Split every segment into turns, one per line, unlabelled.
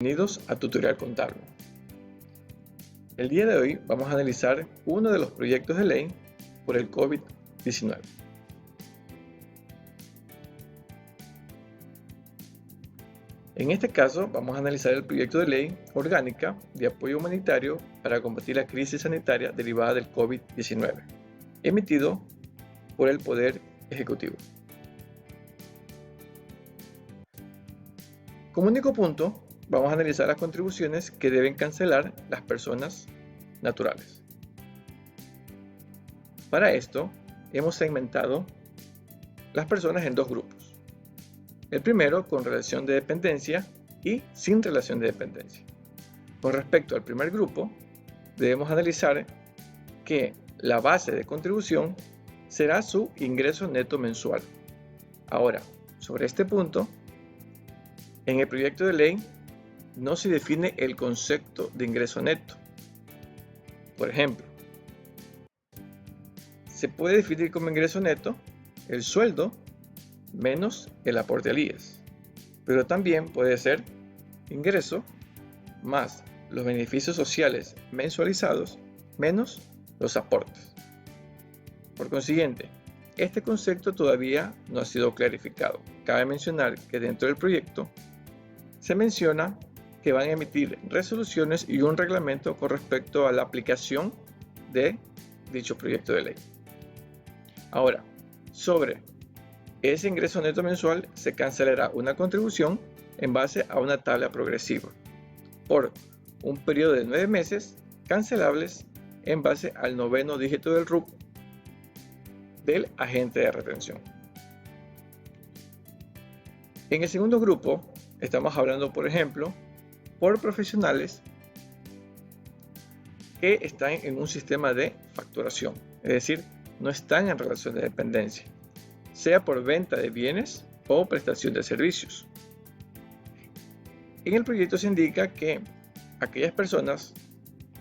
Bienvenidos a Tutorial Contable. El día de hoy vamos a analizar uno de los proyectos de ley por el COVID-19. En este caso vamos a analizar el proyecto de ley orgánica de apoyo humanitario para combatir la crisis sanitaria derivada del COVID-19, emitido por el Poder Ejecutivo. Como único punto, vamos a analizar las contribuciones que deben cancelar las personas naturales. Para esto, hemos segmentado las personas en dos grupos. El primero con relación de dependencia y sin relación de dependencia. Con respecto al primer grupo, debemos analizar que la base de contribución será su ingreso neto mensual. Ahora, sobre este punto, en el proyecto de ley no se define el concepto de ingreso neto. Por ejemplo, se puede definir como ingreso neto el sueldo menos el aporte al IES, pero también puede ser ingreso más los beneficios sociales mensualizados menos los aportes. Por consiguiente, este concepto todavía no ha sido clarificado. Cabe mencionar que dentro del proyecto se menciona que van a emitir resoluciones y un reglamento con respecto a la aplicación de dicho proyecto de ley. Ahora, sobre ese ingreso neto mensual se cancelará una contribución en base a una tabla progresiva por un periodo de 9 meses cancelables en base al 9º dígito del RUC del agente de retención. En el segundo grupo estamos hablando, por ejemplo, por profesionales que están en un sistema de facturación, es decir, no están en relación de dependencia, sea por venta de bienes o prestación de servicios. En el proyecto se indica que aquellas personas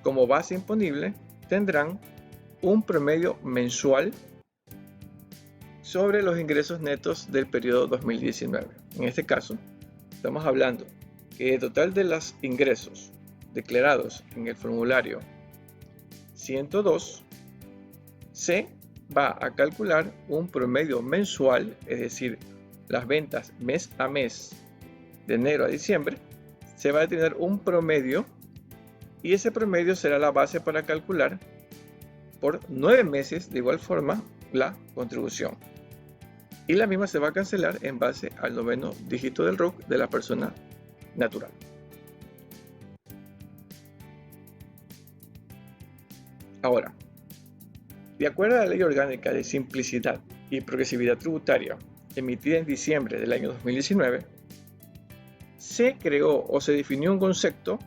como base imponible tendrán un promedio mensual sobre los ingresos netos del periodo 2019. En este caso, estamos hablando que el total de los ingresos declarados en el formulario 102 se va a calcular un promedio mensual, es decir, las ventas mes a mes de enero a diciembre, se va a tener un promedio y ese promedio será la base para calcular por 9 meses de igual forma la contribución. Y la misma se va a cancelar en base al 9º dígito del RUC de la persona natural. Ahora, de acuerdo a la Ley Orgánica de Simplicidad y Progresividad Tributaria, emitida en diciembre del año 2019, se creó o se definió un concepto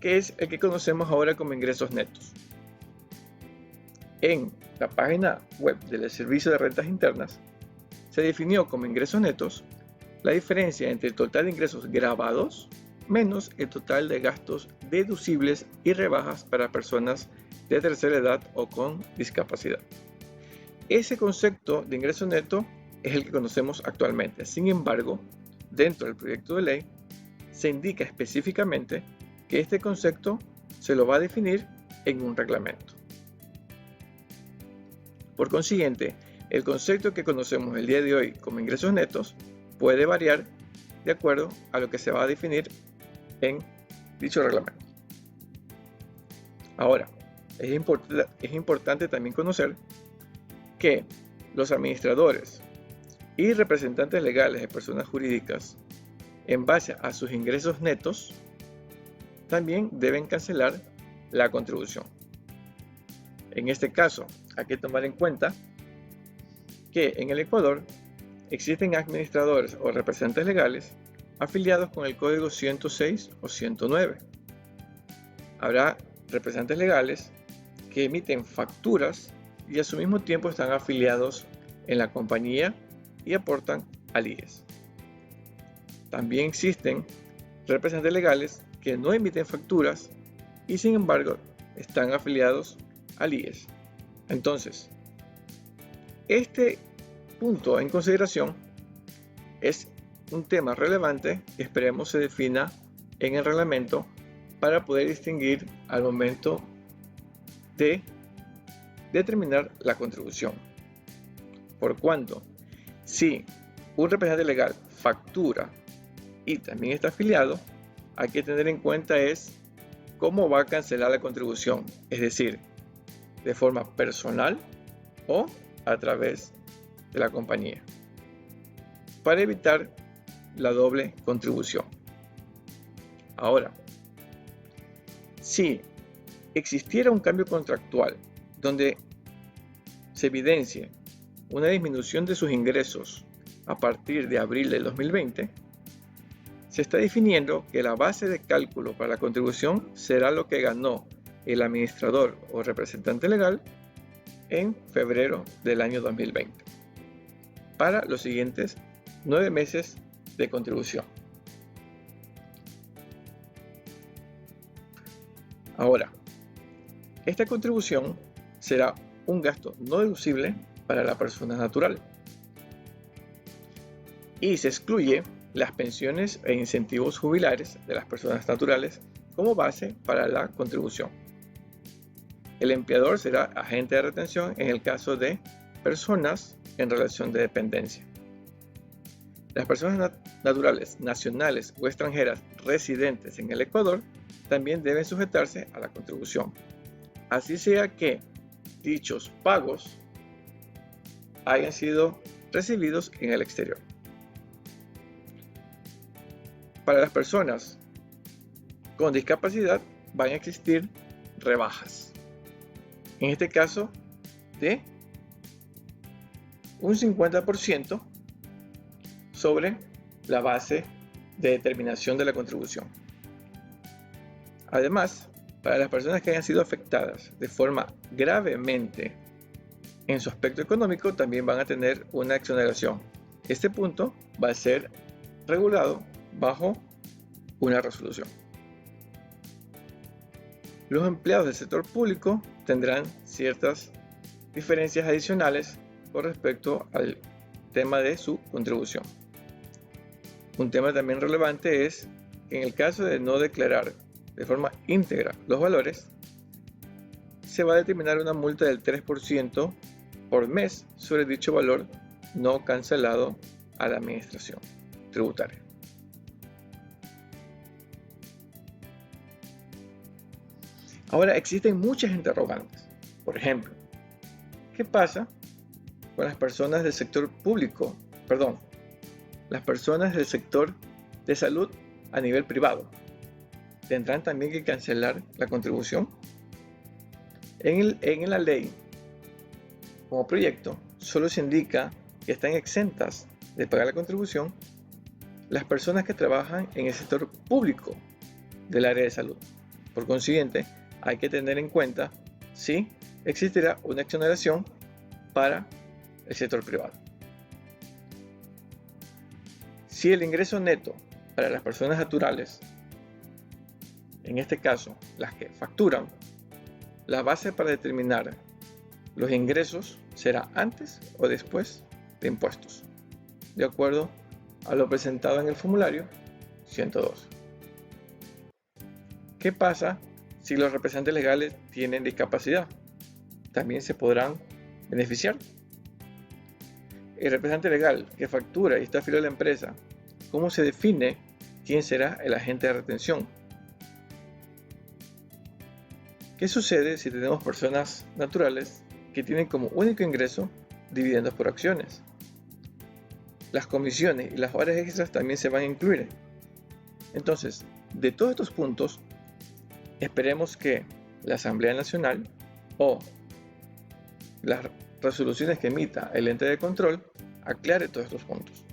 que es el que conocemos ahora como ingresos netos. En la página web del Servicio de Rentas Internas se definió como ingresos netos la diferencia entre el total de ingresos grabados menos el total de gastos deducibles y rebajas para personas de tercera edad o con discapacidad. Ese concepto de ingreso neto es el que conocemos actualmente. Sin embargo, dentro del proyecto de ley se indica específicamente que este concepto se lo va a definir en un reglamento. Por consiguiente, el concepto que conocemos el día de hoy como ingresos netos puede variar de acuerdo a lo que se va a definir en dicho reglamento. Ahora, es importante también conocer que los administradores y representantes legales de personas jurídicas, en base a sus ingresos netos, también deben cancelar la contribución. En este caso, hay que tomar en cuenta que en el Ecuador existen administradores o representantes legales afiliados con el código 106 o 109. Habrá representantes legales que emiten facturas y a su mismo tiempo están afiliados en la compañía y aportan al IES. También existen representantes legales que no emiten facturas y sin embargo están afiliados al IES. Entonces, este punto en consideración es un tema relevante que esperemos se defina en el reglamento para poder distinguir al momento de determinar la contribución. Por cuanto, si un representante legal factura y también está afiliado, hay que tener en cuenta es cómo va a cancelar la contribución, es decir, de forma personal o a través de la compañía, para evitar la doble contribución. Ahora, si existiera un cambio contractual donde se evidencie una disminución de sus ingresos a partir de abril del 2020, se está definiendo que la base de cálculo para la contribución será lo que ganó el administrador o representante legal en febrero del año 2020 para los siguientes 9 meses de contribución. Ahora, esta contribución será un gasto no deducible para la persona natural y se excluye las pensiones e incentivos jubilares de las personas naturales como base para la contribución. El empleador será agente de retención en el caso de personas en relación de dependencia. Las personas naturales, nacionales o extranjeras residentes en el Ecuador también deben sujetarse a la contribución, así sea que dichos pagos hayan sido recibidos en el exterior. Para las personas con discapacidad van a existir rebajas, en este caso de un 50% sobre la base de determinación de la contribución. Además, para las personas que hayan sido afectadas de forma gravemente en su aspecto económico, también van a tener una exoneración. Este punto va a ser regulado bajo una resolución. Los empleados del sector público tendrán ciertas diferencias adicionales con respecto al tema de su contribución. Un tema también relevante es que en el caso de no declarar de forma íntegra los valores, se va a determinar una multa del 3% por mes sobre dicho valor no cancelado a la administración tributaria. Ahora, existen muchas interrogantes. Por ejemplo, ¿qué pasa con las personas del sector público? Las personas del sector de salud a nivel privado. ¿Tendrán también que cancelar la contribución? En la ley, como proyecto, solo se indica que están exentas de pagar la contribución las personas que trabajan en el sector público del área de salud. Por consiguiente, hay que tener en cuenta si existirá una exoneración para el sector privado. Si el ingreso neto para las personas naturales, en este caso las que facturan, la base para determinar los ingresos será antes o después de impuestos, de acuerdo a lo presentado en el formulario 102. ¿Qué pasa si los representantes legales tienen discapacidad? ¿También se podrán beneficiar? El representante legal que factura y está afiliado a la empresa, ¿cómo se define quién será el agente de retención? ¿Qué sucede si tenemos personas naturales que tienen como único ingreso dividendos por acciones? Las comisiones y las horas extras también se van a incluir. Entonces, de todos estos puntos, esperemos que la Asamblea Nacional o las resoluciones que emita el ente de control aclare todos estos puntos.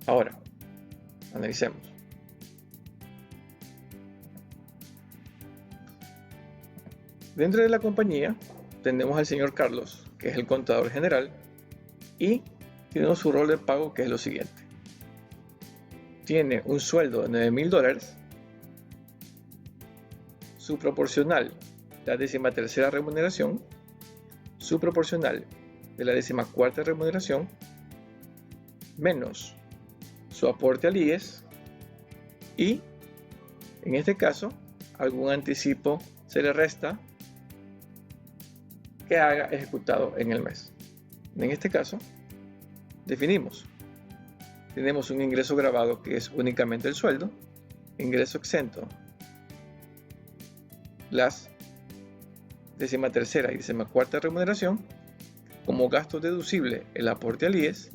Ahora, analicemos. Dentro de la compañía tenemos al señor Carlos, que es el contador general, y tenemos su rol de pago, que es lo siguiente. Tiene un sueldo de $9,000, su proporcional, la 13ª remuneración, su proporcional de la 14ª remuneración menos su aporte al IES y, en este caso, algún anticipo se le resta que haga ejecutado en el mes. En este caso, tenemos un ingreso grabado que es únicamente el sueldo, ingreso exento, las 13ª y 14ª remuneración, como gasto deducible el aporte al IES,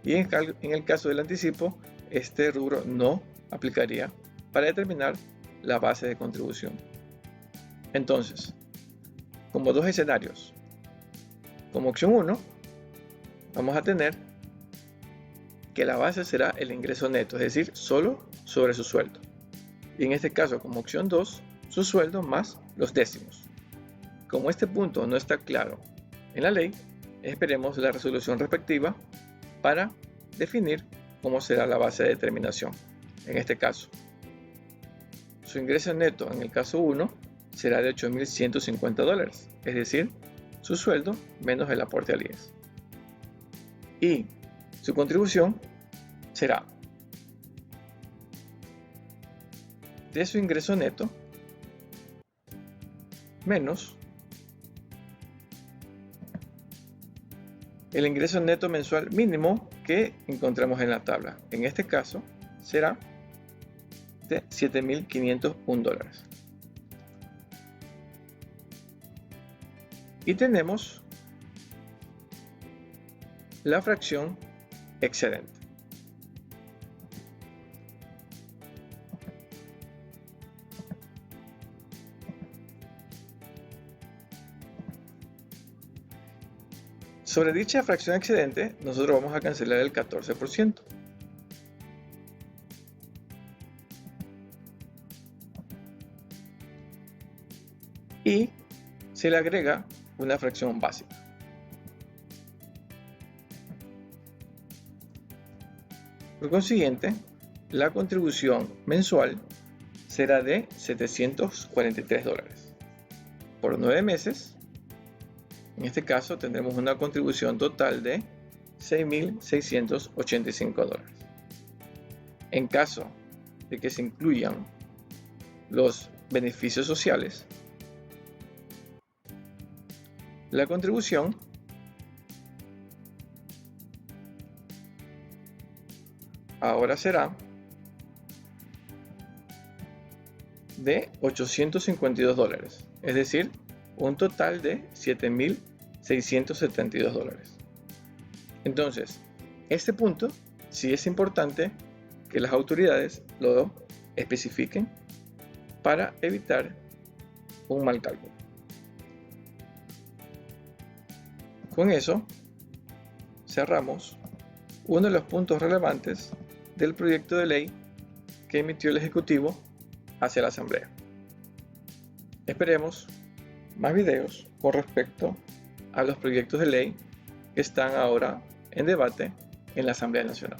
y en el caso del anticipo, este rubro no aplicaría para determinar la base de contribución. Entonces, como dos escenarios, como opción 1, vamos a tener que la base será el ingreso neto, es decir, solo sobre su sueldo. Y en este caso, como opción 2, su sueldo más los décimos. Como este punto no está claro en la ley, esperemos la resolución respectiva para definir cómo será la base de determinación. En este caso, su ingreso neto en el caso 1 será de $8.150, es decir, su sueldo menos el aporte al IES. Y su contribución será de su ingreso neto menos el ingreso neto mensual mínimo que encontramos en la tabla. En este caso será de $7.501. Y tenemos la fracción excedente. Sobre dicha fracción excedente, nosotros vamos a cancelar el 14%. Y se le agrega una fracción básica. Por consiguiente, la contribución mensual será de $743. Por 9 meses, en este caso tendremos una contribución total de $6.685. En caso de que se incluyan los beneficios sociales, la contribución ahora será de $852, es decir, un total de $7.672. Entonces, este punto sí es importante que las autoridades lo especifiquen para evitar un mal cálculo. Con eso, cerramos uno de los puntos relevantes del proyecto de ley que emitió el Ejecutivo hacia la Asamblea. Esperemos más videos con respecto a los proyectos de ley que están ahora en debate en la Asamblea Nacional.